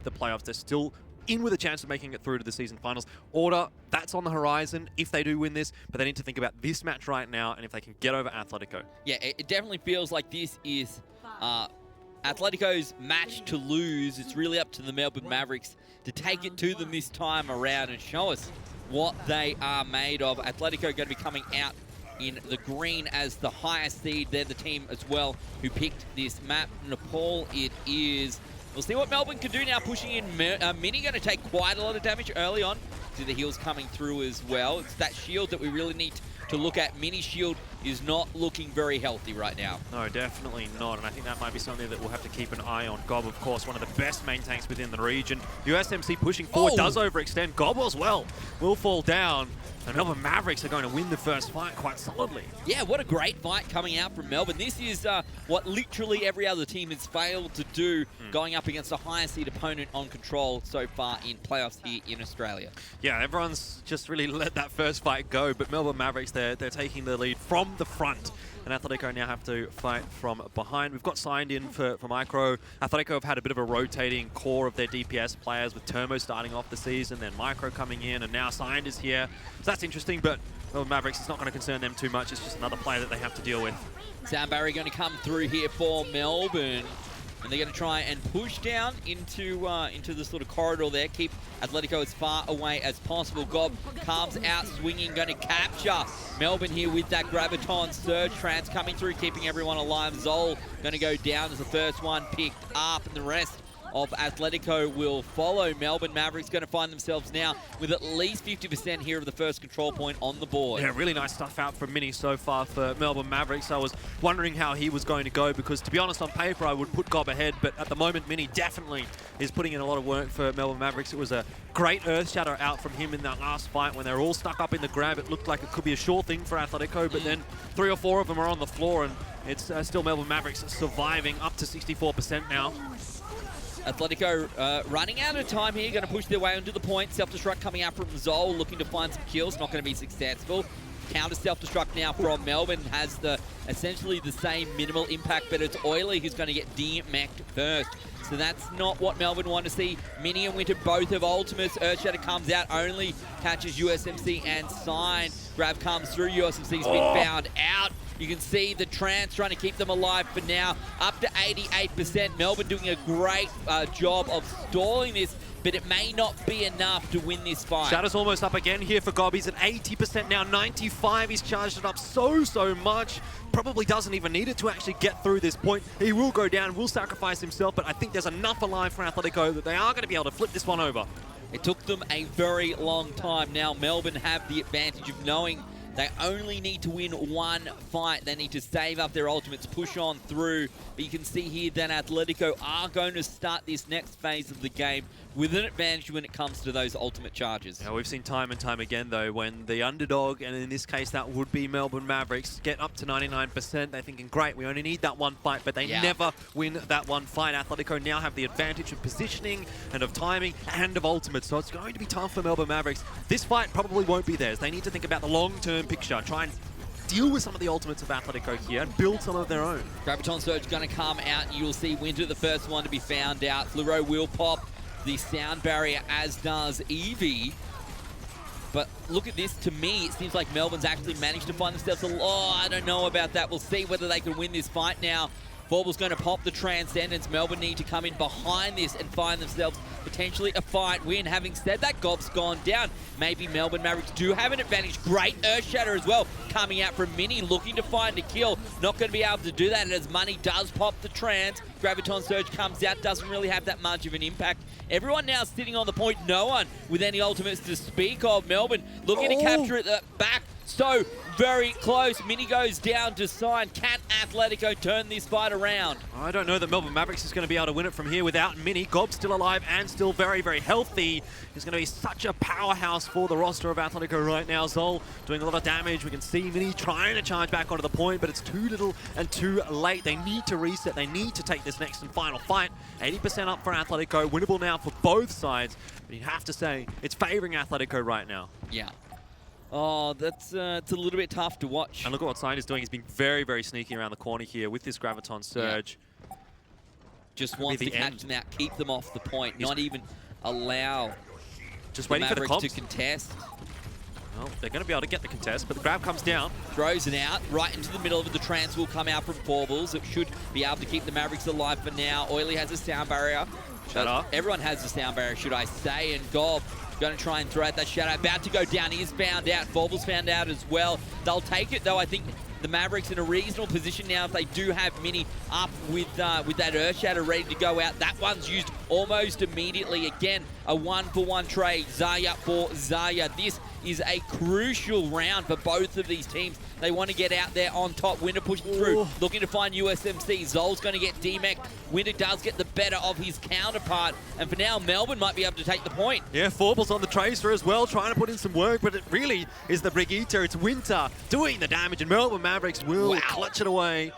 the playoffs. They're still in with a chance of making it through to the season finals. Order, that's on the horizon if they do win this, but they need to think about this match right now and if they can get over Athletico. Yeah, it definitely feels like this is Atletico's match to lose. It's really up to the Melbourne Mavericks to take it to them this time around and show us what they are made of. Atletico going to be coming out in the green as the highest seed. They're the team as well who picked this map. Nepal it is. We'll see what Melbourne can do now, pushing in. Mini going to take quite a lot of damage early on. See the heals coming through as well. It's that shield that we really need to look at. Mini shield is not looking very healthy right now. No, definitely not, and I think that might be something that we'll have to keep an eye on. Gob, of course, one of the best main tanks within the region. USMC pushing forward, does overextend. Gob as well will fall down. And Melbourne Mavericks are going to win the first fight quite solidly. Yeah, what a great fight coming out from Melbourne. This is what literally every other team has failed to do, going up against a higher seed opponent on control so far in playoffs here in Australia. Yeah, everyone's just really let that first fight go, but Melbourne Mavericks, they're taking the lead from the front. And Atletico now have to fight from behind. We've got signed in for Micro. Atletico have had a bit of a rotating core of their DPS players, with Termo starting off the season, then Micro coming in, and now Signed is here. So that's interesting, but Melbourne Mavericks, it's not going to concern them too much. It's just another player that they have to deal with. Sound barrier going to come through here for Melbourne. And they're going to try and push down into the sort of corridor there. Keep Atletico as far away as possible. Gob comes out swinging, going to capture Melbourne here with that Graviton Surge Trance coming through, keeping everyone alive. Zol going to go down as the first one picked up, and the rest of Atletico will follow. Melbourne Mavericks going to find themselves now with at least 50% here of the first control point on the board. Yeah, really nice stuff out from Mini so far for Melbourne Mavericks. I was wondering how he was going to go because, to be honest, on paper I would put Gob ahead, but at the moment Mini definitely is putting in a lot of work for Melbourne Mavericks. It was a great Earth Shatter out from him in that last fight when they were all stuck up in the grab. It looked like it could be a sure thing for Atletico, but then 3 or 4 of them are on the floor, and it's still Melbourne Mavericks surviving up to 64% now. Atletico running out of time here, going to push their way onto the point. Self-destruct coming out from Zol, looking to find some kills, not going to be successful. Counter self-destruct now from Melbourne has essentially the same minimal impact, but it's Oily who's going to get de-mech'd first. So that's not what Melbourne want to see. Mini and Winter both have ultimates. Earthshatter comes out, only catches USMC and Sign. Grab comes through, USMC's been found out. You can see the Trance trying to keep them alive for now, up to 88%. Melbourne doing a great job of stalling this, but it may not be enough to win this fight. Shadow's almost up again here for Gob. He's at 80% now, 95. He's charged it up so much. Probably doesn't even need it to actually get through this point. He will go down, will sacrifice himself, but I think there's enough alive for Atletico that they are going to be able to flip this one over. It took them a very long time. Now Melbourne have the advantage of knowing they only need to win one fight. They need to save up their ultimates, push on through. But you can see here that Atletico are going to start this next phase of the game with an advantage when it comes to those ultimate charges. Yeah, we've seen time and time again, though, when the underdog, and in this case that would be Melbourne Mavericks, get up to 99%, they're thinking, great, we only need that one fight, but they never win that one fight. Atletico now have the advantage of positioning and of timing and of ultimate, so it's going to be tough for Melbourne Mavericks. This fight probably won't be theirs. They need to think about the long-term picture, try and deal with some of the ultimates of Atletico here and build some of their own. Graviton Surge going to come out, and you'll see Winter the first one to be found out. Fluoro will pop the sound barrier, as does Evie. But look at this, to me, it seems like Melbourne's actually managed to find themselves I don't know about that. We'll see whether they can win this fight now. Forble's going to pop the Transcendence. Melbourne need to come in behind this and find themselves potentially a fight win. Having said that, Gob's gone down. Maybe Melbourne Mavericks do have an advantage. Great Earthshatter as well, coming out from Mini, looking to find a kill. Not going to be able to do that as Money does pop the Trance. Graviton Surge comes out, doesn't really have that much of an impact. Everyone now sitting on the point, no one with any ultimates to speak of. Melbourne looking to capture it at the back. So very close. Mini goes down to Sign. Can Atletico turn this fight around? I don't know that Melbourne Mavericks is going to be able to win it from here without Mini. Gob's still alive and still very healthy. He's going to be such a powerhouse for the roster of Atletico right now. Zol doing a lot of damage. We can see Mini trying to charge back onto the point, but it's too little and too late. They need to reset. They need to take this next and final fight. 80% up for Atletico. Winnable now for both sides. But you have to say, it's favoring Atletico right now. Yeah. Oh, that's it's a little bit tough to watch. And look at what Sign is doing. He's been very sneaky around the corner here with this Graviton Surge. Just wants to catch them out, keep them off the point, not even allow just the waiting for the Mavericks comps to contest. Well, they're going to be able to get the contest, but the grab comes down. Throws it out, right into the middle of it. The trance will come out from Forbles. It should be able to keep the Mavericks alive for now. Oily has a sound barrier. Shut up. Everyone has a sound barrier, should I say, and Gob going to try and throw out that shadow. About to go down. He is found out. Forbles found out as well. They'll take it, though. I think the Mavericks in a reasonable position now if they do have Mini up with that Earth Shatter ready to go out. That one's used almost immediately. Again, a 1-for-1 trade. Zaya for Zaya. This is a crucial round for both of these teams. They want to get out there on top. Winter pushing through, looking to find USMC. Zol's going to get DMEC. Winter does get the better of his counterpart. And for now, Melbourne might be able to take the point. Yeah, Forbles on the tracer as well, trying to put in some work, but it really is the Brigitte. It's Winter doing the damage, and Melbourne Mavericks will clutch it away.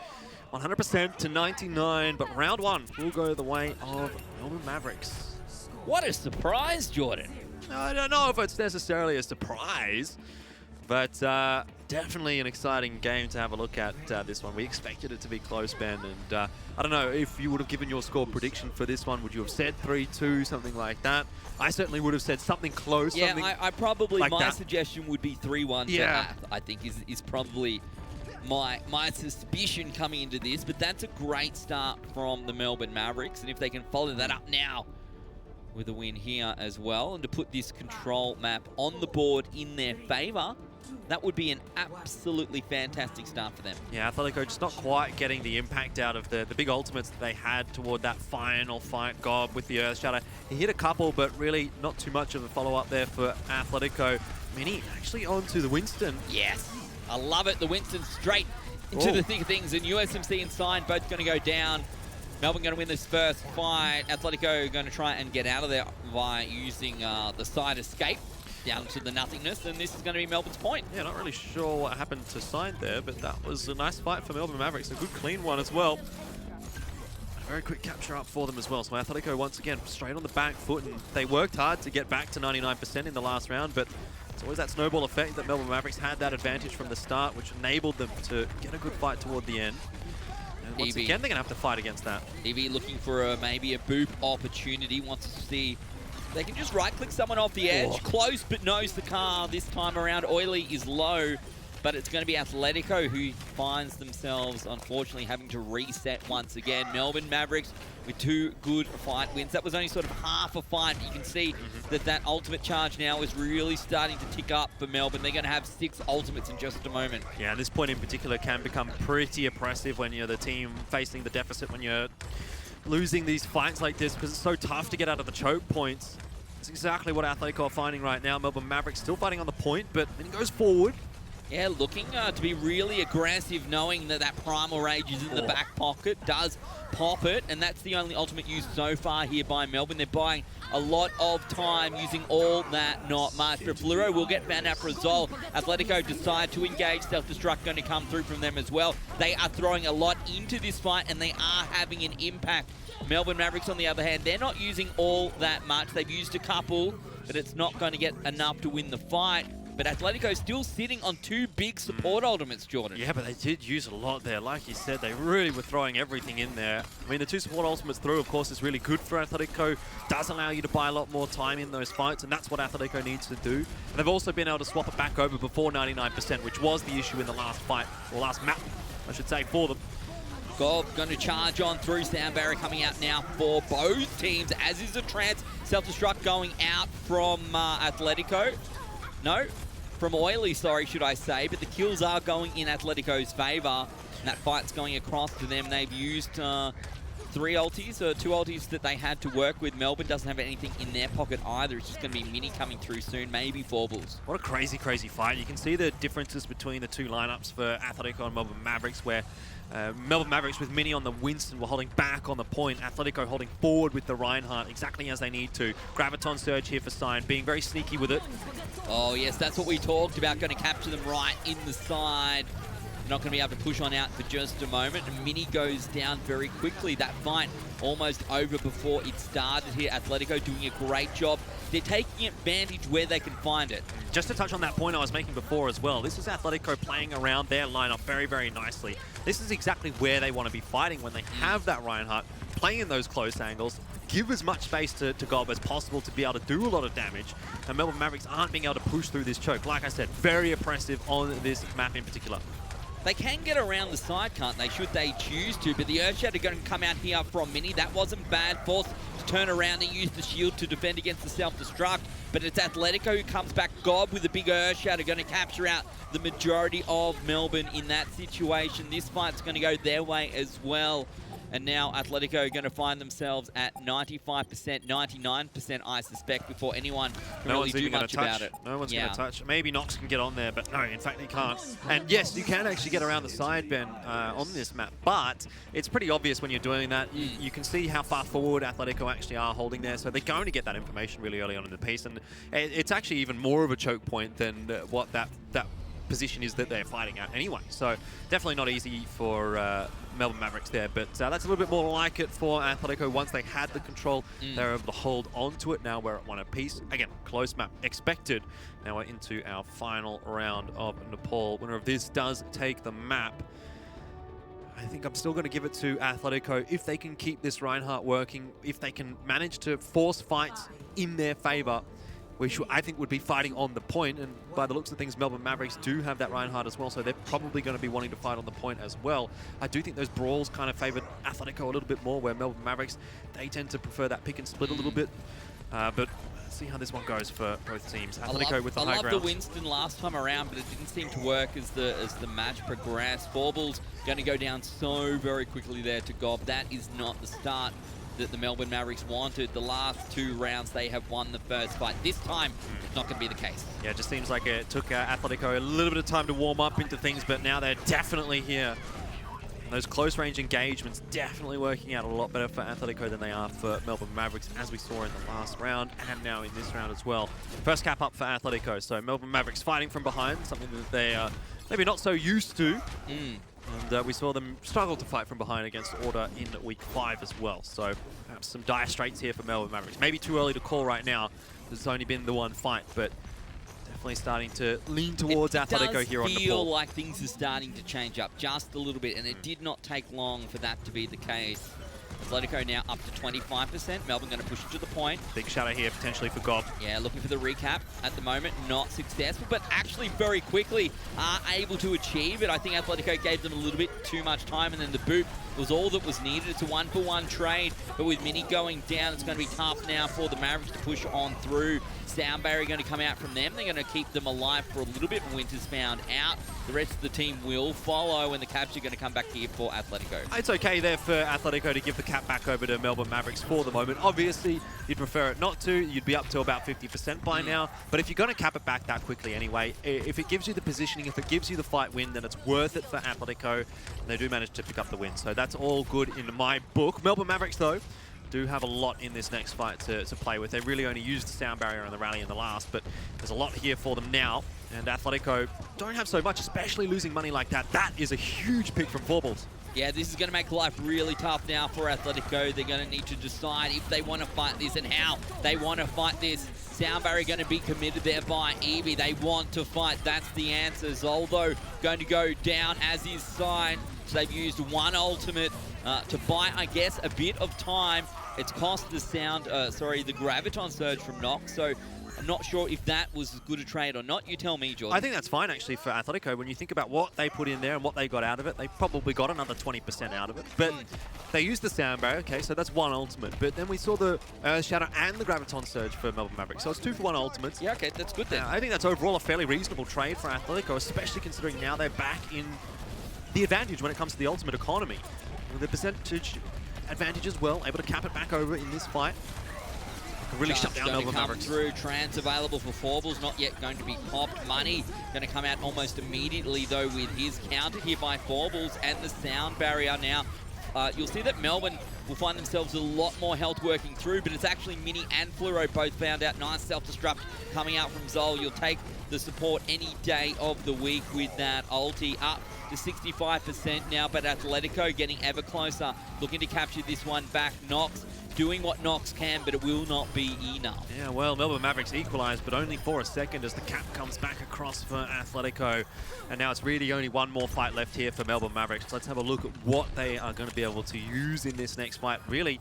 100% to 99, but round one will go the way of Melbourne Mavericks. What a surprise, Jordan. I don't know if it's necessarily a surprise, but definitely an exciting game to have a look at this one. We expected it to be close, Ben, and I don't know if you would have given your score prediction for this one. Would you have said 3-2, something like that? I certainly would have said something close. Yeah, something I probably, like my that. suggestion would be 3-1 to Ath, I think is probably my suspicion coming into this, but that's a great start from the Melbourne Mavericks, and if they can follow that up now with a win here as well, and to put this control map on the board in their favor, that would be an absolutely fantastic start for them. Yeah, Athletico just not quite getting the impact out of the big ultimates that they had toward that final fight. Gob with the Earth Shatter. He hit a couple, but really not too much of a follow-up there for Athletico. Mini actually onto the Winston. Yes, I love it. The Winston straight into the thick of things, and USMC and Sign both going to go down. Melbourne going to win this first fight. Atletico going to try and get out of there by using the side escape down to the nothingness, and this is going to be Melbourne's point. Yeah, not really sure what happened to Sign there, but that was a nice fight for Melbourne Mavericks. A good clean one as well. A very quick capture up for them as well. So Atletico once again straight on the back foot, and they worked hard to get back to 99% in the last round, but it's always that snowball effect that Melbourne Mavericks had that advantage from the start, which enabled them to get a good fight toward the end. And once again, they're going to have to fight against that. EV looking for maybe a boop opportunity, wants to see they can just right-click someone off the edge. Close, but knows the car this time around. Oily is low, but it's going to be Atletico who finds themselves, unfortunately, having to reset once again. Melbourne Mavericks with 2 good fight wins. That was only sort of half a fight. You can see that ultimate charge now is really starting to tick up for Melbourne. They're going to have 6 ultimates in just a moment. Yeah, this point in particular can become pretty oppressive when you're the team facing the deficit, when you're losing these fights like this, because it's so tough to get out of the choke points. It's exactly what Atletico are finding right now. Melbourne Mavericks still fighting on the point, but then he goes forward. Yeah, looking to be really aggressive, knowing that that Primal Rage is in the back pocket, does pop it, and that's the only ultimate used so far here by Melbourne. They're buying a lot of time using all that, not much. But Fluoro will get found out for a Zol. Atletico decide to engage. Self-destruct going to come through from them as well. They are throwing a lot into this fight, and they are having an impact. Melbourne Mavericks, on the other hand, they're not using all that much. They've used a couple, but it's not going to get enough to win the fight. But Atletico still sitting on 2 big support ultimates, Jordan. Yeah, but they did use a lot there. Like you said, they really were throwing everything in there. I mean, the 2 support ultimates through, of course, is really good for Atletico. Does allow you to buy a lot more time in those fights, and that's what Atletico needs to do. And they've also been able to swap it back over before 99%, which was the issue in the last fight, or last map, I should say, for them. Gob going to charge on through. Sound barrier coming out now for both teams, as is a trance. Self-destruct going out from Atletico. No, from Oily, sorry, should I say. But the kills are going in Atletico's favour. And that fight's going across to them. They've used 3 ultis, or 2 ultis that they had to work with. Melbourne doesn't have anything in their pocket either. It's just going to be Mini coming through soon, maybe Forbles. What a crazy, crazy fight. You can see the differences between the 2 lineups for Atletico and Melbourne Mavericks, where Melbourne Mavericks with Mini on the Winston were holding back on the point. Atletico holding forward with the Reinhardt exactly as they need to. Graviton Surge here for Sign, being very sneaky with it. Oh yes, that's what we talked about. Going to capture them right in the side. Not going to be able to push on out for just a moment. And Mini goes down very quickly. That fight almost over before it started here. Atletico doing a great job. They're taking advantage where they can find it. Just to touch on that point I was making before as well, this is Atletico playing around their lineup very, very nicely. This is exactly where they want to be fighting when they have that Reinhardt. playing in those close angles, give as much space to Gob as possible to be able to do a lot of damage. And Melbourne Mavericks aren't being able to push through this choke. Like I said, very oppressive on this map in particular. They can get around the side, can't they, should they choose to, but the Earthshatter are going to come out here from Mini. That wasn't bad. Forced to turn around and use the shield to defend against the self-destruct, but it's Athletico who comes back. Gob with a big Earthshatter going to capture out the majority of Melbourne in that situation. This fight's going to go their way as well. And now Athletico are going to find themselves at 95%, 99%, I suspect, before anyone can really do much about it. No one's going to touch. Maybe Nox can get on there, but no, in fact, he can't. And yes, you can actually get around the side, Ben, on this map, but it's pretty obvious when you're doing that. You can see how far forward Athletico actually are holding there, so they're going to get that information really early on in the piece, and it's actually even more of a choke point than what that position is that they're fighting at anyway. So definitely not easy for Melbourne Mavericks there, but that's a little bit more like it for Athletico. Once they had the control, they were able to hold onto it. Now we're at one apiece. Again, close map expected. Now we're into our final round of Nepal. Winner of this does take the map. I think I'm still going to give it to Athletico. If they can keep this Reinhardt working, if they can manage to force fights in their favor, which I think would be fighting on the point, and by the looks of things, Melbourne Mavericks do have that Reinhardt as well, so they're probably going to be wanting to fight on the point as well. I do think those brawls kind of favoured Athletico a little bit more, where Melbourne Mavericks, they tend to prefer that pick and split a little bit, but let's see how this one goes for both teams. Athletico with the high ground. I loved the Winston last time around, but it didn't seem to work as the match progressed. Baubles going to go down so very quickly there to Gob. That is not the start that the Melbourne Mavericks wanted. The last 2 rounds, they have won the first fight. This time, it's not going to be the case. Yeah, it just seems like it took Athletico a little bit of time to warm up into things, but now they're definitely here. Those close-range engagements definitely working out a lot better for Athletico than they are for Melbourne Mavericks, as we saw in the last round, and now in this round as well. First cap up for Athletico, so Melbourne Mavericks fighting from behind, something that they are maybe not so used to. And we saw them struggle to fight from behind against Order in week 5 as well. So perhaps some dire straits here for Melbourne Mavericks. Maybe too early to call right now. There's only been the one fight, but definitely starting to lean towards Athletico here on the ball. It does feel like things are starting to change up just a little bit, and it did not take long for that to be the case. Athletico now up to 25%. Melbourne going to push it to the point. Big shadow here potentially for Gob. Yeah, looking for the recap at the moment. Not successful, but actually very quickly are able to achieve it. I think Athletico gave them a little bit too much time, and then the boot was all that was needed. It's a 1-for-1 trade, but with Mini going down, it's going to be tough now for the Mavericks to push on through. Sound barrier going to come out from them. They're going to keep them alive for a little bit. Winter's found out. The rest of the team will follow, and the capture going to come back here for Athletico. It's okay there for Athletico to give the cap back over to Melbourne Mavericks for the moment. Obviously, you'd prefer it not to. You'd be up to about 50% by now. But if you're going to cap it back that quickly anyway, if it gives you the positioning, if it gives you the fight win, then it's worth it for Athletico. And they do manage to pick up the win. So that's all good in my book. Melbourne Mavericks, though, do have a lot in this next fight to play with. They really only used the sound barrier and the rally in the last, but there's a lot here for them now. And Athletico don't have so much, especially losing money like that. That is a huge pick from Forballs. Yeah, this is going to make life really tough now for Athletico. They're going to need to decide if they want to fight this and how they want to fight this. Sound barrier going to be committed there by Evie. They want to fight. That's the answer. Zoldo going to go down as is signed. So they've used one ultimate to buy, I guess, a bit of time. It's cost the the Graviton Surge from Nox. So I'm not sure if that was as good a trade or not. You tell me, Jordan. I think that's fine, actually, for Athletico. When you think about what they put in there and what they got out of it, they probably got another 20% out of it. But they used the sound barrier, okay, so that's one ultimate. But then we saw the Shadow and the Graviton Surge for Melbourne Mavericks. So it's 2-for-1 ultimates. Yeah, okay, that's good then. I think that's overall a fairly reasonable trade for Athletico, especially considering now they're back in the advantage when it comes to the ultimate economy. With the percentage advantage as well, able to cap it back over in this fight. Really shut down Melbourne Mavericks. Through trans available for Forballs, not yet going to be popped. Money going to come out almost immediately though with his counter here by Forballs and the sound barrier now. You'll see that Melbourne will find themselves a lot more health working through, but it's actually Mini and Fluoro both found out. Nice self-destruct coming out from Zol. You'll take the support any day of the week with that ulti up to 65% now, but Athletico getting ever closer, looking to capture this one back. Nox doing what Nox can, but it will not be enough. Yeah, well, Melbourne Mavericks equalised, but only for a second as the cap comes back across for Athletico. And now it's really only one more fight left here for Melbourne Mavericks. Let's have a look at what they are going to be able to use in this next next fight, really,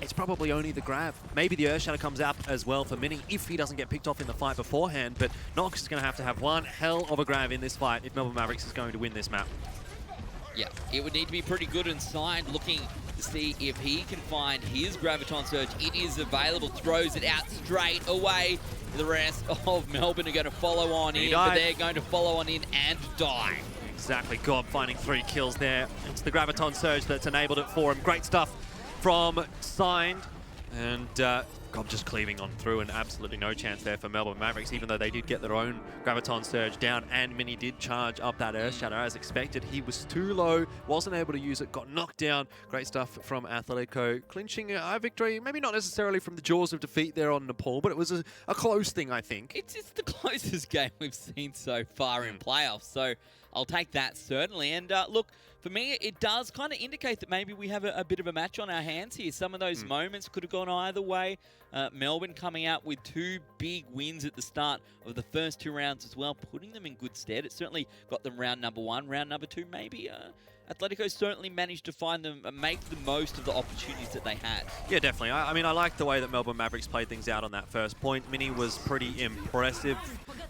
it's probably only the grab. Maybe the Earth Shatter comes out as well for Mini if he doesn't get picked off in the fight beforehand, but Nox is going to have one hell of a grab in this fight if Melbourne Mavericks is going to win this map. Yeah, it would need to be pretty good inside, looking to see if he can find his Graviton Surge. It is available, throws it out straight away. The rest of Melbourne are going to follow on in, but they're going to follow on in and die. Exactly, Gob finding 3 kills there. It's the Graviton Surge that's enabled it for him. Great stuff from Signed. And Gob just cleaving on through, and absolutely no chance there for Melbourne Mavericks, even though they did get their own Graviton Surge down, and Mini did charge up that Earth Shatter as expected. He was too low, wasn't able to use it, got knocked down. Great stuff from Athletico, clinching a victory, maybe not necessarily from the jaws of defeat there on Nepal, but it was a close thing, I think. It's the closest game we've seen so far in playoffs, so I'll take that certainly. And look, for me, it does kind of indicate that maybe we have a bit of a match on our hands here. Some of those moments could have gone either way. Melbourne coming out with 2 big wins at the start of the first 2 rounds as well, putting them in good stead. It certainly got them round number 1. Round number 2, maybe Atletico certainly managed to find them, make the most of the opportunities that they had. Yeah, definitely. I mean, I like the way that Melbourne Mavericks played things out on that first point. Mini was pretty impressive.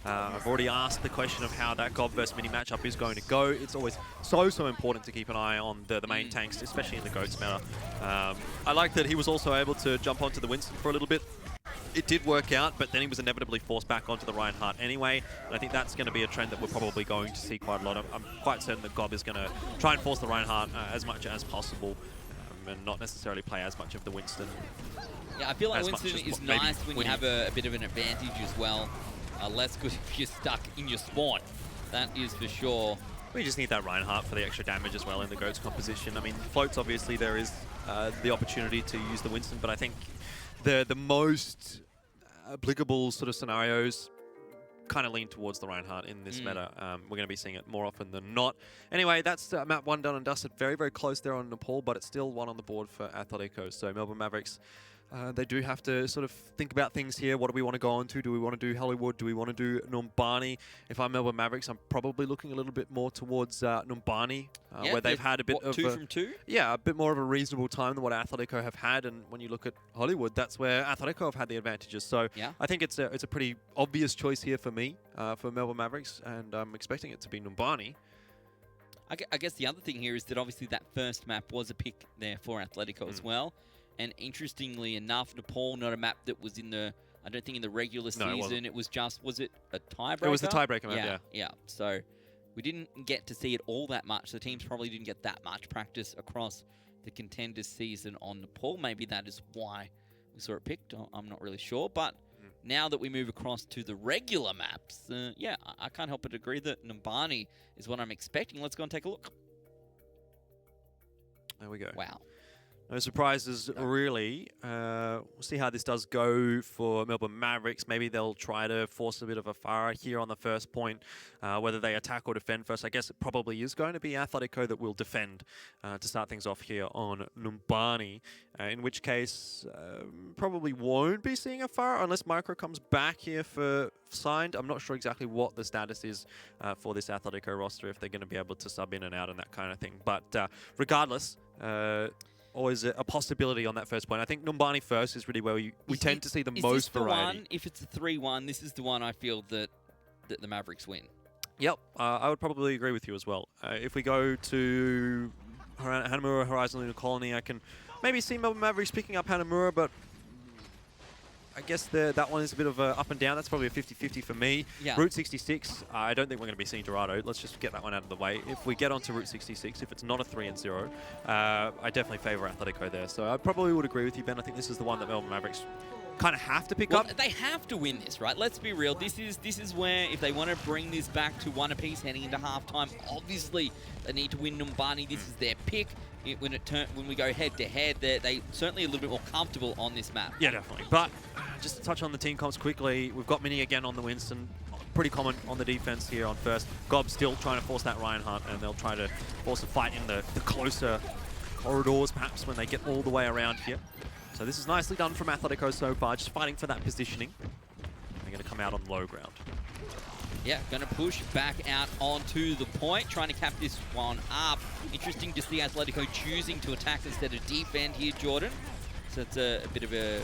I've already asked the question of how that Gob versus Mini matchup is going to go. It's always so important to keep an eye on the main tanks, especially in the Goats meta. I like that he was also able to jump onto the Winston for a little bit. It did work out, but then he was inevitably forced back onto the Reinhardt anyway. And I think that's going to be a trend that we're probably going to see quite a lot of. I'm quite certain that Gob is going to try and force the Reinhardt as much as possible, and not necessarily play as much of the Winston. Yeah, I feel like Winston is nice when you have a bit of an advantage as well. Less good if you're stuck in your spawn. That is for sure. We just need that Reinhardt for the extra damage as well in the Goats composition. I mean, floats, obviously, there is the opportunity to use the Winston, but I think the most applicable sort of scenarios kind of lean towards the Reinhardt in this meta. We're going to be seeing it more often than not. Anyway, that's map 1 done and dusted. Very close there on Nepal, but it's still 1 on the board for Athletico. So Melbourne Mavericks, they do have to sort of think about things here. What do we want to go on to? Do we want to do Hollywood? Do we want to do Numbani? If I'm Melbourne Mavericks, I'm probably looking a little bit more towards Numbani, where they've had a bit of 2 from 2? Yeah, a bit more of a reasonable time than what Athletico have had. And when you look at Hollywood, that's where Athletico have had the advantages. So yeah. I think it's a pretty obvious choice here for me, for Melbourne Mavericks, and I'm expecting it to be Numbani. I guess the other thing here is that obviously that first map was a pick there for Athletico as well. And interestingly enough, Nepal, not a map that was in the, I don't think in the regular season. It was just, was it a tiebreaker? It was the tiebreaker map, yeah. So we didn't get to see it all that much. The teams probably didn't get that much practice across the Contenders season on Nepal. Maybe that is why we saw it picked. I'm not really sure. But now that we move across to the regular maps, yeah, I can't help but agree that Numbani is what I'm expecting. Let's go and take a look. There we go. Wow. No surprises, really. We'll see how this does go for Melbourne Mavericks. Maybe they'll try to force a bit of a fire here on the first point, whether they attack or defend first. I guess it probably is going to be Athletico that will defend to start things off here on Numbani, in which case probably won't be seeing a fire unless Micro comes back here for Signed. I'm not sure exactly what the status is for this Athletico roster, if they're going to be able to sub in and out and that kind of thing. But regardless, always a possibility on that first point. I think Numbani first is really where we tend to see the most variety. If it's a 3-1, this is the one I feel that the Mavericks win. Yep, I would probably agree with you as well. If we go to Hanamura, Horizon Lunar Colony, I can maybe see Melbourne Mavericks picking up Hanamura, but I guess that one is a bit of a up and down. That's probably a 50-50 for me. Yeah. Route 66, I don't think we're going to be seeing Dorado. Let's just get that one out of the way. If we get onto Route 66, if it's not a 3-0, I definitely favour Athletico there. So I probably would agree with you, Ben. I think this is the one that Melbourne Mavericks kind of have to pick up. They have to win this, right? Let's be real. This is where, if they want to bring this back to 1 apiece heading into halftime, obviously they need to win Numbani. This is their pick. When we go head-to-head, they certainly a little bit more comfortable on this map. Yeah, definitely. But just to touch on the team comps quickly, we've got Mini again on the Winston. Pretty common on the defense here on first. Gob still trying to force that Reinhardt, and they'll try to force a fight in the closer corridors, perhaps, when they get all the way around here. So this is nicely done from Athletico so far, just fighting for that positioning. They're going to come out on low ground. Yeah, going to push back out onto the point, trying to cap this one up. Interesting to see Athletico choosing to attack instead of defend here, Jordan. So it's a bit of a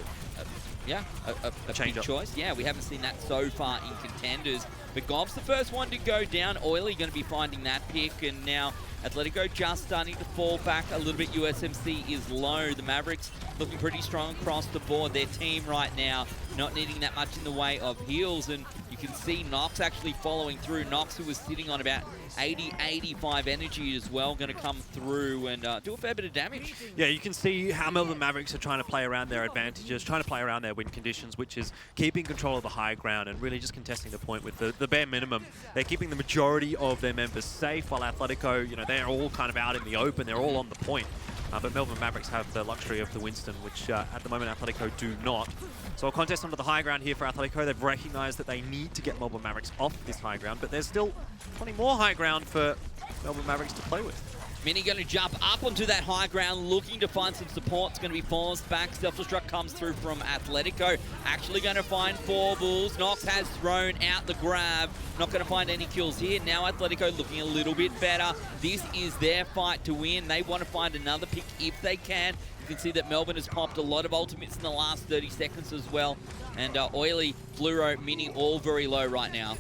big choice. Yeah, we haven't seen that so far in Contenders. But Gob's the first one to go down. Oily going to be finding that pick, and now Athletico just starting to fall back a little bit. USMC is low. The Mavericks looking pretty strong across the board. Their team right now not needing that much in the way of heals, and you can see Nox actually following through. Nox, who was sitting on about 80, 85 energy as well, going to come through and do a fair bit of damage. Yeah, you can see how Melbourne Mavericks are trying to play around their advantages, trying to play around their win conditions, which is keeping control of the high ground and really just contesting the point with the bare minimum. They're keeping the majority of their members safe, while Athletico, you know, they're all kind of out in the open. They're all on the point. But Melbourne Mavericks have the luxury of the Winston, which at the moment Athletico do not. So a contest onto the high ground here for Athletico. They've recognized that they need to get Melbourne Mavericks off this high ground, but there's still plenty more high ground for Melbourne Mavericks to play with. Mini going to jump up onto that high ground, looking to find some support. It's going to be forced back. Self-destruct comes through from Athletico. Actually going to find 4 Bulls. Nox has thrown out the grab. Not going to find any kills here. Now Athletico looking a little bit better. This is their fight to win. They want to find another pick if they can. You can see that Melbourne has popped a lot of ultimates in the last 30 seconds as well. And Oily, Fluoro, Mini, all very low right now.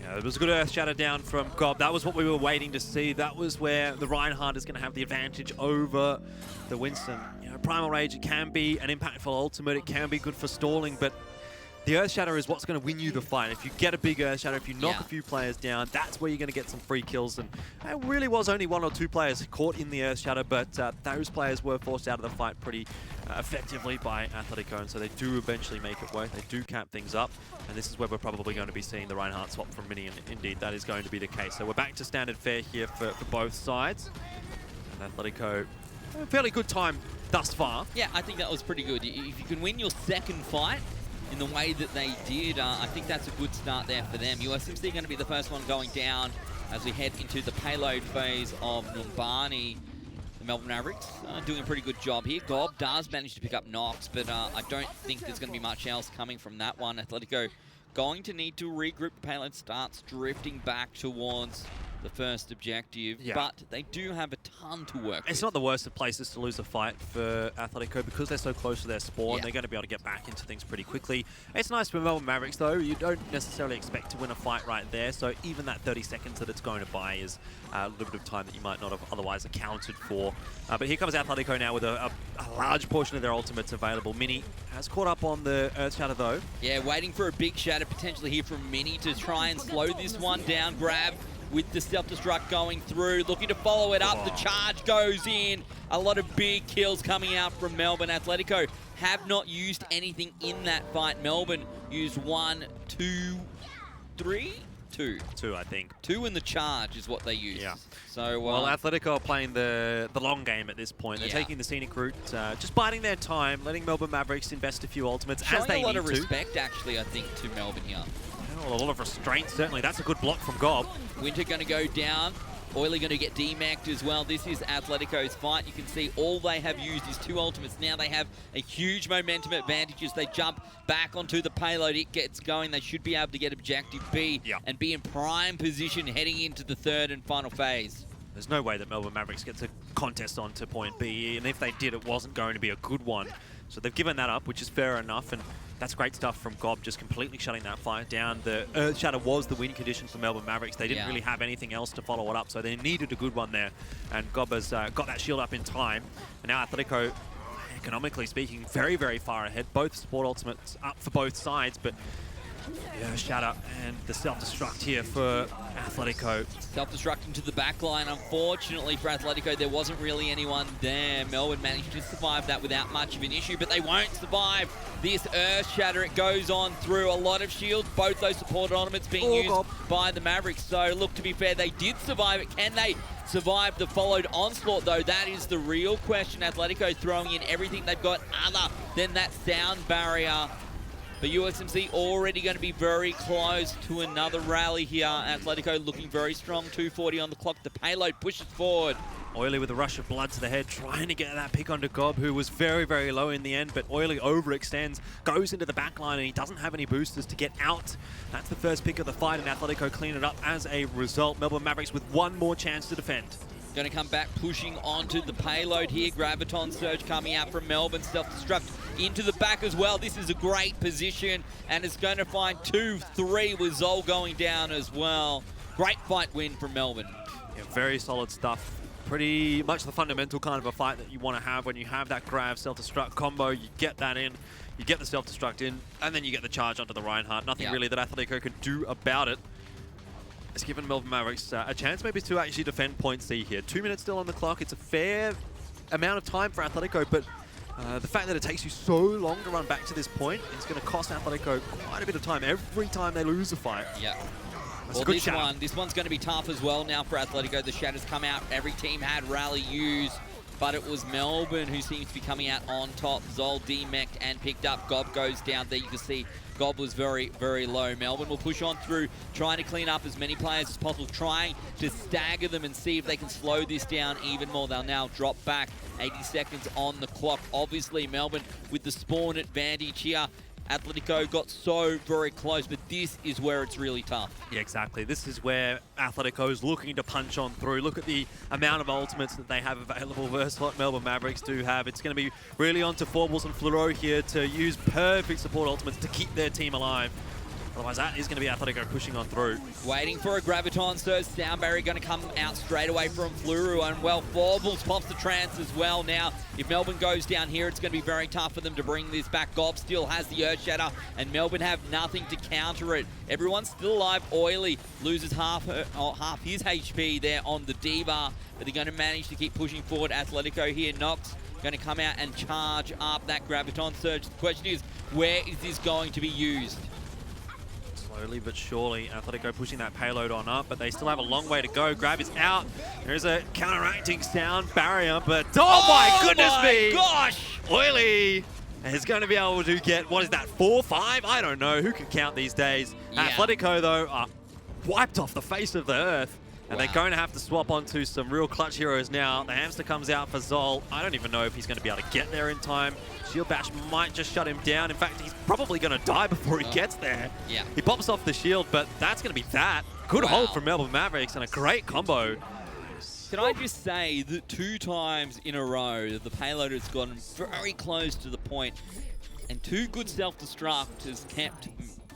Yeah, it was a good Earth Shatter down from Gob. That was what we were waiting to see. That was where the Reinhardt is going to have the advantage over the Winston. You know, Primal Rage, it can be an impactful ultimate. It can be good for stalling, but the Earth Shatter is what's going to win you the fight. If you get a big Earth Shatter, if you knock a few players down, that's where you're going to get some free kills. And it really was only 1 or 2 players caught in the Earth Shatter, but those players were forced out of the fight pretty effectively by Athletico, and so they do eventually make it work. They do cap things up, and this is where we're probably going to be seeing the Reinhardt swap from Mini, and indeed that is going to be the case. So we're back to standard fare here for both sides. And Athletico, a fairly good time thus far. Yeah, I think that was pretty good. If you can win your second fight in the way that they did, I think that's a good start there for them. USMC going to be the first one going down as we head into the payload phase of Numbani. The Melbourne Mavericks doing a pretty good job here. Gob does manage to pick up Nox, but I don't think there's going to be much else coming from that one. Athletico going to need to regroup. The payload starts drifting back towards the first objective, but they do have a ton to work with. It's not the worst of places to lose a fight for Athletico because they're so close to their spawn. They're going to be able to get back into things pretty quickly. It's nice for Melbourne Mavericks, though. You don't necessarily expect to win a fight right there, so even that 30 seconds that it's going to buy is a little bit of time that you might not have otherwise accounted for. But here comes Athletico now with a large portion of their ultimates available. Mini has caught up on the Earth Shatter, though. Yeah, waiting for a big shatter potentially here from Mini to try and slow this one down. Grab with the self-destruct going through, looking to follow it up. The charge goes in. A lot of big kills coming out from Melbourne. Athletico have not used anything in that fight. Melbourne used 1, 2, 3? 2. 2, I think. 2 in the charge is what they used. Yeah. So, well, Athletico are playing the long game at this point. They're taking the scenic route, just biding their time, letting Melbourne Mavericks invest a few ultimates as they need to. Showing a lot of respect, actually, I think, to Melbourne here. Well, a lot of restraint, certainly. That's a good block from Gob. Winter going to go down. Oily going to get demacked as well. This is Atletico's fight. You can see all they have used is 2 ultimates. Now they have a huge momentum advantage as they jump back onto the payload. It gets going. They should be able to get objective B and be in prime position heading into the 3rd and final phase. There's no way that Melbourne Mavericks gets a contest on to point B, and if they did, it wasn't going to be a good one. So they've given that up, which is fair enough, and that's great stuff from Gob, just completely shutting that fight down. The Earth Shatter was the win condition for Melbourne Mavericks. They didn't really have anything else to follow it up, so they needed a good one there. And Gob has got that shield up in time. And now Athletico, economically speaking, very, very far ahead. Both support ultimates up for both sides, but the Earth Shatter and the self-destruct here for Athletico. Self-destruct into the back line. Unfortunately for Athletico, there wasn't really anyone there. Melbourne managed to survive that without much of an issue, but they won't survive this Earth Shatter. It goes on through a lot of shields. Both those support ultimates being used by the Mavericks. So, look, to be fair, they did survive it. Can they survive the followed onslaught, though? That is the real question. Athletico throwing in everything they've got other than that sound barrier. But USMC already going to be very close to another rally here. Athletico looking very strong, 2:40 on the clock. The payload pushes forward Oily with a rush of blood to the head, trying to get that pick onto Gob, who was very, very low in the end, but Oily overextends, goes into the back line, and he doesn't have any boosters to get out. That's the first pick of the fight, and Athletico clean it up as a result. Melbourne Mavericks with one more chance to defend. Going to come back, pushing onto the payload here. Graviton Surge coming out from Melbourne. Self-destruct into the back as well. This is a great position, and it's going to find 2-3 with Zol going down as well. Great fight win from Melbourne. Yeah, very solid stuff. Pretty much the fundamental kind of a fight that you want to have when you have that grab self-destruct combo. You get that in, you get the self-destruct in, and then you get the charge onto the Reinhardt. Nothing really that Athletico can do about it. It's given Melbourne Mavericks a chance maybe to actually defend point C here. 2 minutes still on the clock. It's a fair amount of time for Athletico, but the fact that it takes you so long to run back to this point is going to cost Athletico quite a bit of time every time they lose a fight. Yeah. That's Well, this one's going to be tough as well now for Athletico. The shatters come out. Every team had rally used, but it was Melbourne who seems to be coming out on top. Zol demeched and picked up. Gob goes down there. You can see Gob was very, very low. Melbourne will push on through, trying to clean up as many players as possible, trying to stagger them and see if they can slow this down even more. They'll now drop back. 80 seconds on the clock. Obviously, Melbourne with the spawn advantage here. Atletico got so very close, but this is where it's really tough. Yeah, exactly. This is where Atletico is looking to punch on through. Look at the amount of ultimates that they have available versus what Melbourne Mavericks do have. It's going to be really on to Forbles and Fleuro here to use perfect support ultimates to keep their team alive. Otherwise, that is going to be Athletico pushing on through. Waiting for a Graviton Surge. Sound Barrier going to come out straight away from Fluru. And, well, Forbles pops the trance as well. Now, if Melbourne goes down here, it's going to be very tough for them to bring this back. Gob still has the Earth Shatter, and Melbourne have nothing to counter it. Everyone's still alive. Oily loses half his HP there on the D-bar, but they're going to manage to keep pushing forward. Athletico here. Nox going to come out and charge up that Graviton Surge. The question is, where is this going to be used? Slowly but surely, Athletico pushing that payload on up, but they still have a long way to go. Grab is out. There's a counteracting sound barrier, but oh my goodness me! Gosh! Oily is going to be able to get, what is that, 4, 5? I don't know. Who can count these days? Yeah. Athletico, though, are wiped off the face of the earth. And they're going to have to swap onto some real clutch heroes now. The hamster comes out for Zol. I don't even know if he's going to be able to get there in time. Shield Bash might just shut him down. In fact, he's probably going to die before he gets there. Yeah. He pops off the shield, but that's going to be that. Good hold from Melbourne Mavericks and a great combo. Can I just say that 2 times in a row, the payload has gotten very close to the point, and 2 good self-destruct has kept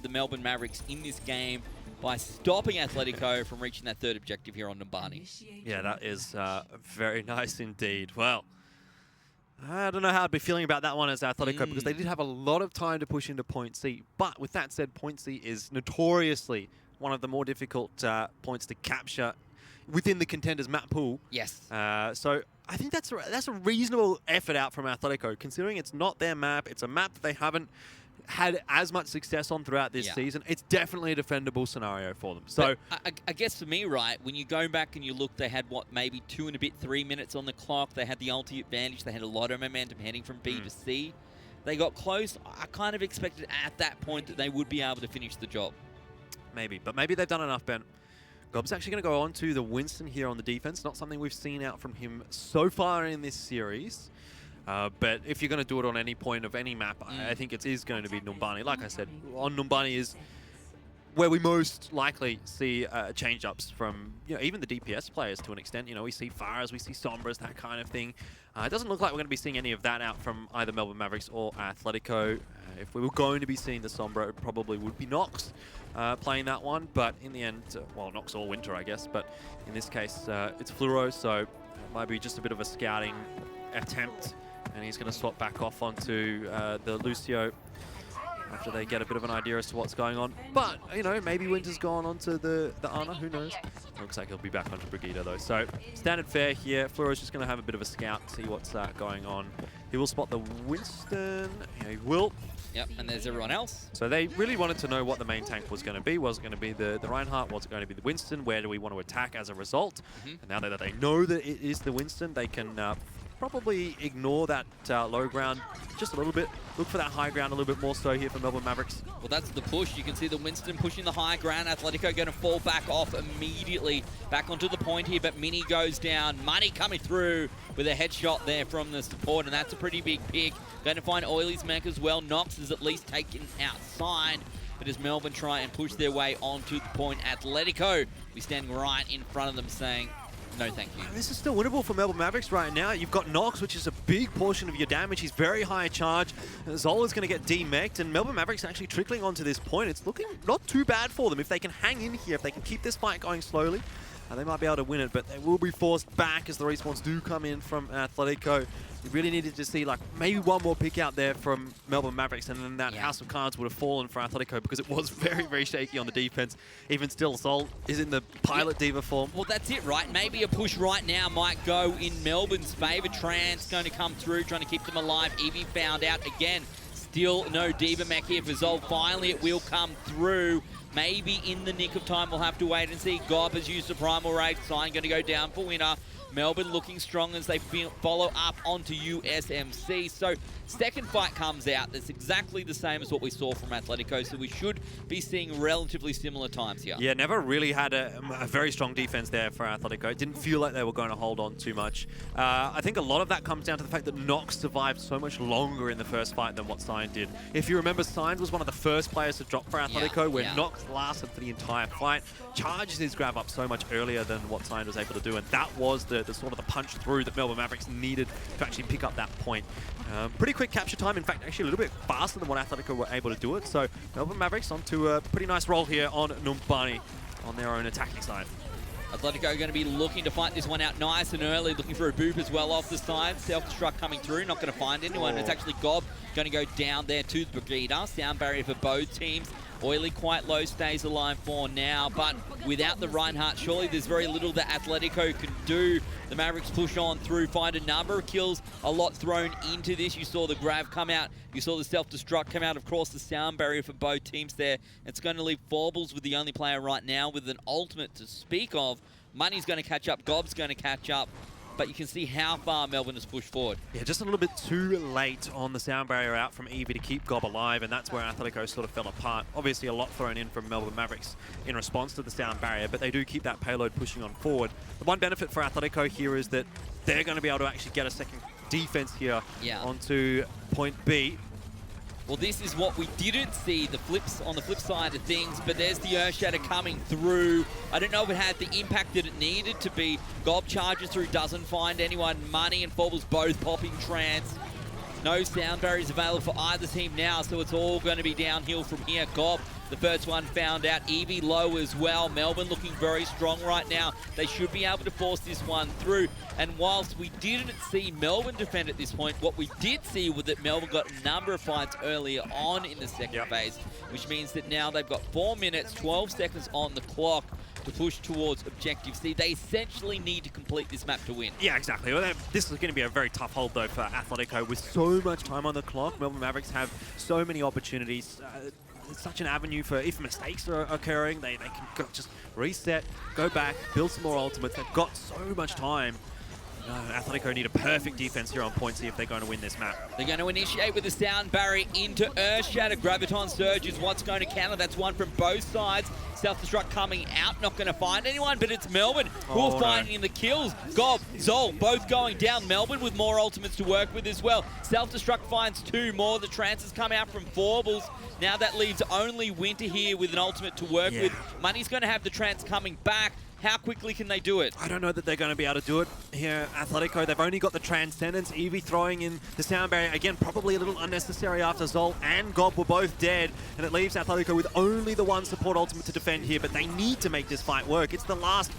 the Melbourne Mavericks in this game by stopping Atletico from reaching that 3rd objective here on Numbani. Yeah, that is very nice indeed. Well, I don't know how I'd be feeling about that one as Atletico because they did have a lot of time to push into point C. But with that said, point C is notoriously one of the more difficult points to capture within the Contenders map pool. Yes. So I think that's a reasonable effort out from Atletico, considering it's not their map. It's a map that they haven't had as much success on throughout this season. It's definitely a defendable scenario for them. So I guess for me, right, when you go back and you look, they had, what, maybe 2 and a bit, 3 minutes on the clock. They had the ulti advantage. They had a lot of momentum heading from B to C. They got close. I kind of expected at that point that they would be able to finish the job. Maybe, but maybe they've done enough, Ben. Gob's actually going to go on to the Winston here on the defense. Not something we've seen out from him so far in this series. But if you're going to do it on any point of any map, I think it is going to be Numbani. Like I said, on Numbani is where we most likely see change-ups from, even the DPS players to an extent. We see Faras, we see Sombras, that kind of thing. It doesn't look like we're going to be seeing any of that out from either Melbourne Mavericks or Athletico. If we were going to be seeing the Sombra, it probably would be Nox playing that one. But in the end, well, Nox or Winter, I guess. But in this case, it's Fluoro, so it might be just a bit of a scouting attempt. And he's going to swap back off onto the Lucio after they get a bit of an idea as to what's going on. But, maybe Winter's gone onto the Ana, who knows? Looks like he'll be back onto Brigida, though. So, standard fare here. Fluoro's just going to have a bit of a scout, see what's going on. He will spot the Winston. Yeah, he will. Yep, and there's everyone else. So they really wanted to know what the main tank was going to be. Was it going to be the Reinhardt? Was it going to be the Winston? Where do we want to attack as a result? And now that they know that it is the Winston, they can probably ignore that low ground just a little bit. Look for that high ground a little bit more so here for Melbourne Mavericks. Well, that's the push. You can see the Winston pushing the high ground. Athletico going to fall back off immediately. Back onto the point here, but Mini goes down. Money coming through with a headshot there from the support, and that's a pretty big pick. Going to find Oiley's mech as well. Nox is at least taken outside. But as Melbourne try and push their way onto the point, Athletico be standing right in front of them saying, no, thank you. This is still winnable for Melbourne Mavericks right now. You've got Nox, which is a big portion of your damage. He's very high charge. Zola's going to get demech'd, and Melbourne Mavericks actually trickling onto this point. It's looking not too bad for them. If they can hang in here, if they can keep this fight going slowly, they might be able to win it, but they will be forced back as the respawns do come in from Athletico. You really needed to see like maybe one more pick out there from Melbourne Mavericks, and then that House of Cards would have fallen for Athletico because it was very, very shaky on the defense. Even still, Sol is in the pilot diva form. Well, that's it, right? Maybe a push right now might go in Melbourne's favour. Trans going to come through, trying to keep them alive. Evie found out again. Still no diva mech here for Zol. Finally, it will come through. Maybe in the nick of time, we'll have to wait and see. Gob has used the primal raid. Sign going to go down for winner. Melbourne looking strong as they follow up onto USMC. So second fight comes out. That's exactly the same as what we saw from Athletico. So we should be seeing relatively similar times here. Yeah, never really had a very strong defense there for Athletico. It didn't feel like they were going to hold on too much. I think a lot of that comes down to the fact that Nox survived so much longer in the first fight than what Sign did. If you remember, Sign was one of the first players to drop for Athletico, where Nox lasted for the entire fight, charges his grab up so much earlier than what Sign was able to do, and that was the sort of the punch through that Melbourne Mavericks needed to actually pick up that point. Pretty quick capture time, in fact, actually a little bit faster than what Athletico were able to do it. So Melbourne Mavericks onto a pretty nice roll here on Numbani on their own attacking side. Atletico going to be looking to fight this one out nice and early, looking for a boop as well off the side. Self-destruct coming through, not going to find anyone. It's actually Gob going to go down there to the Brigida. Sound barrier for both teams. Oily quite low, stays alive for now, but without the Reinhardt, surely there's very little that Atletico can do. The Mavericks push on through, find a number of kills, a lot thrown into this. You saw the grab come out, you saw the self-destruct come out, of course the sound barrier for both teams there. It's going to leave Forbles with the only player right now with an ultimate to speak of. Money's going to catch up, Gob's going to catch up, but you can see how far Melbourne has pushed forward. Yeah, just a little bit too late on the sound barrier out from Evie to keep Gob alive, and that's where Athletico sort of fell apart. Obviously a lot thrown in from Melbourne Mavericks in response to the sound barrier, but they do keep that payload pushing on forward. The one benefit for Athletico here is that they're going to be able to actually get a second defense here onto point B. Well, this is what we didn't see, on the flip side of things, but there's the Earth Shatter coming through. I don't know if it had the impact that it needed to be. Gob charges through, doesn't find anyone. Money and Forbles both popping trance. No sound barriers available for either team now, so it's all going to be downhill from here. Gob, the first one found out. Evie low as well. Melbourne looking very strong right now. They should be able to force this one through. And whilst we didn't see Melbourne defend at this point, what we did see was that Melbourne got a number of fights earlier on in the second phase, which means that now they've got 4 minutes, 12 seconds on the clock to push towards Objective C. They essentially need to complete this map to win. Yeah, exactly. Well, this is going to be a very tough hold, though, for Athletico. With so much time on the clock, Melbourne Mavericks have so many opportunities. It's such an avenue for, if mistakes are occurring, they can just reset, go back, build some more ultimates. They've got so much time. Athletico need a perfect defense here on point C if they're going to win this map. They're going to initiate with the sound barrier into Earth Shatter. Graviton Surge is what's going to counter. That's one from both sides. Self-destruct coming out, not going to find anyone, but it's Melbourne who are finding the kills. Gob, Zol, both going down. Melbourne with more ultimates to work with as well. Self-destruct finds 2 more. The trances come out from Forbles. Now that leaves only Winter here with an ultimate to work with. Money's going to have the trance coming back. How quickly can they do it? I don't know that they're going to be able to do it here. Athletico, they've only got the Transcendence. Evie throwing in the sound barrier. Again, probably a little unnecessary after Zol and Gob were both dead. And it leaves Athletico with only the one support ultimate to defend here. But they need to make this fight work. It's the last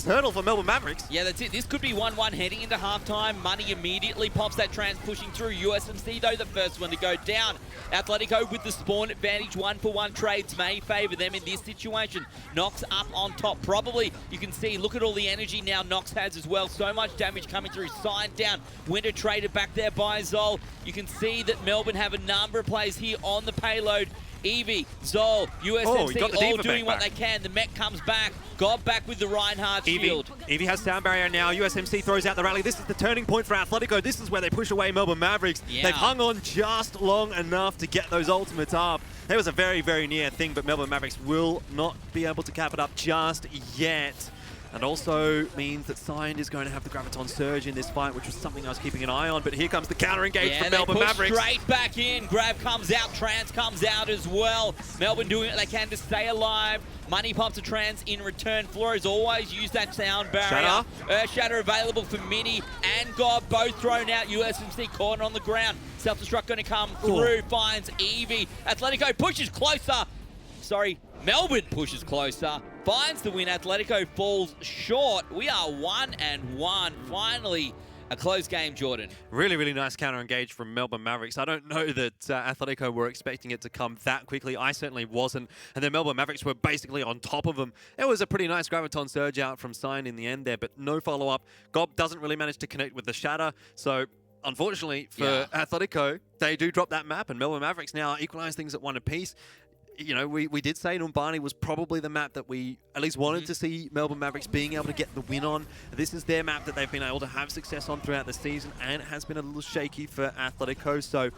hurdle for Melbourne Mavericks. Yeah, that's it. This could be 1-1 heading into halftime. Money immediately pops that trance, pushing through. USMC, though, the first one to go down. Athletico with the spawn advantage. 1-for-1 trades may favour them in this situation. Nox up on top, probably. You can see, look at all the energy now Nox has as well. So much damage coming through. Sign down. Winter traded back there by Zol. You can see that Melbourne have a number of players here on the payload. Evie, Zol, USMC all doing what they can. The mech comes back. Gob back with the Reinhardt shield. Evie has sound barrier now. USMC throws out the rally. This is the turning point for Athletico. This is where they push away Melbourne Mavericks. Yeah. They've hung on just long enough to get those ultimates up. There was a very, very near thing, but Melbourne Mavericks will not be able to cap it up just yet. And also means that Signed is going to have the Graviton Surge in this fight, which was something I was keeping an eye on. But here comes the counter-engage from Melbourne Mavericks. Straight back in. Grab comes out. Trans comes out as well. Melbourne doing what they can to stay alive. Money pumps to Trans in return. Flores always used that sound barrier. Shatter available for Mini and Gob, both thrown out. USMC corner on the ground. Self-destruct going to come through. Finds Evie. Athletico pushes closer. Sorry, Melbourne pushes closer. Finds the win. Athletico falls short. We are 1-1. Finally, a close game, Jordan. Really, really nice counter-engage from Melbourne Mavericks. I don't know that Athletico were expecting it to come that quickly. I certainly wasn't. And then Melbourne Mavericks were basically on top of them. It was a pretty nice Graviton Surge out from Sign in the end there, but no follow-up. Gob doesn't really manage to connect with the Shatter, so unfortunately for Athletico, they do drop that map, and Melbourne Mavericks now equalize things at 1 apiece. You know, we did say Numbani was probably the map that we at least wanted to see Melbourne Mavericks being able to get the win on. This is their map that they've been able to have success on throughout the season, and it has been a little shaky for Athletico. So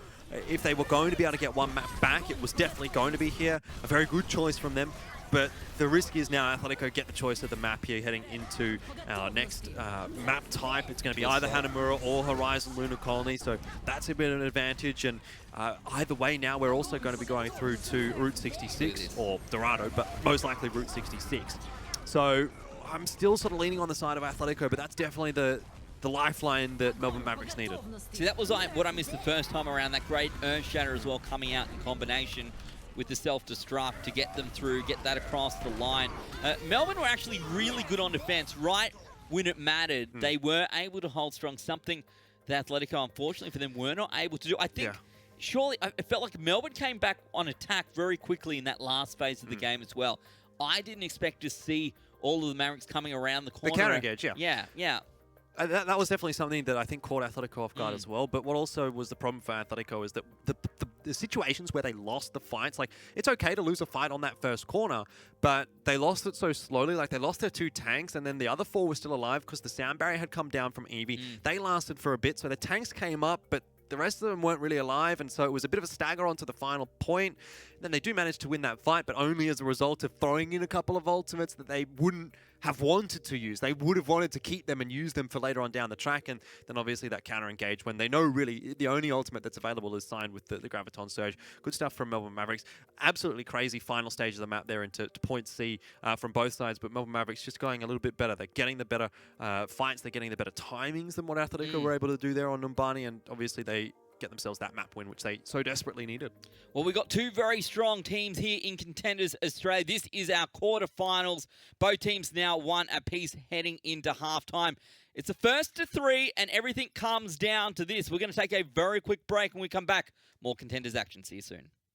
if they were going to be able to get one map back, it was definitely going to be here. A very good choice from them. But the risk is now Athletico get the choice of the map here heading into our next map type. It's going to be either Hanamura or Horizon Lunar Colony, so that's a bit of an advantage. And either way now, we're also going to be going through to Route 66, or Dorado, but most likely Route 66. So I'm still sort of leaning on the side of Athletico, but that's definitely the lifeline that Melbourne Mavericks needed. See, that was what I missed the first time around, that great Earth Shatter as well coming out in combination with the self-destruct to get them through, get that across the line. Melbourne were actually really good on defense. Right when it mattered, they were able to hold strong, something that Athletico, unfortunately for them, were not able to do. I think, surely, it felt like Melbourne came back on attack very quickly in that last phase of the game as well. I didn't expect to see all of the Mavericks coming around the corner. The counter-engage, Yeah. That was definitely something that I think caught Athletico off guard as well. But what also was the problem for Athletico is that the situations where they lost the fights, like, it's okay to lose a fight on that first corner, but they lost it so slowly. Like, they lost their 2 tanks, and then the other 4 were still alive because the sound barrier had come down from Evie. They lasted for a bit, so the tanks came up, but the rest of them weren't really alive, and so it was a bit of a stagger onto the final point. Then they do manage to win that fight, but only as a result of throwing in a couple of ultimates that they wouldn't have wanted to use. They would have wanted to keep them and use them for later on down the track, and then obviously that counter-engage when they know really the only ultimate that's available is Signed with the Graviton Surge. Good stuff from Melbourne Mavericks. Absolutely crazy final stage of the map there into point C from both sides, but Melbourne Mavericks just going a little bit better. They're getting the better fights, they're getting the better timings than what Athletico were able to do there on Numbani, and obviously they get themselves that map win, which they so desperately needed. Well, we've got 2 very strong teams here in Contenders Australia. This is our quarterfinals. Both teams now 1 apiece heading into halftime. It's the first to 3, and everything comes down to this. We're going to take a very quick break. When we come back, more Contenders action. See you soon.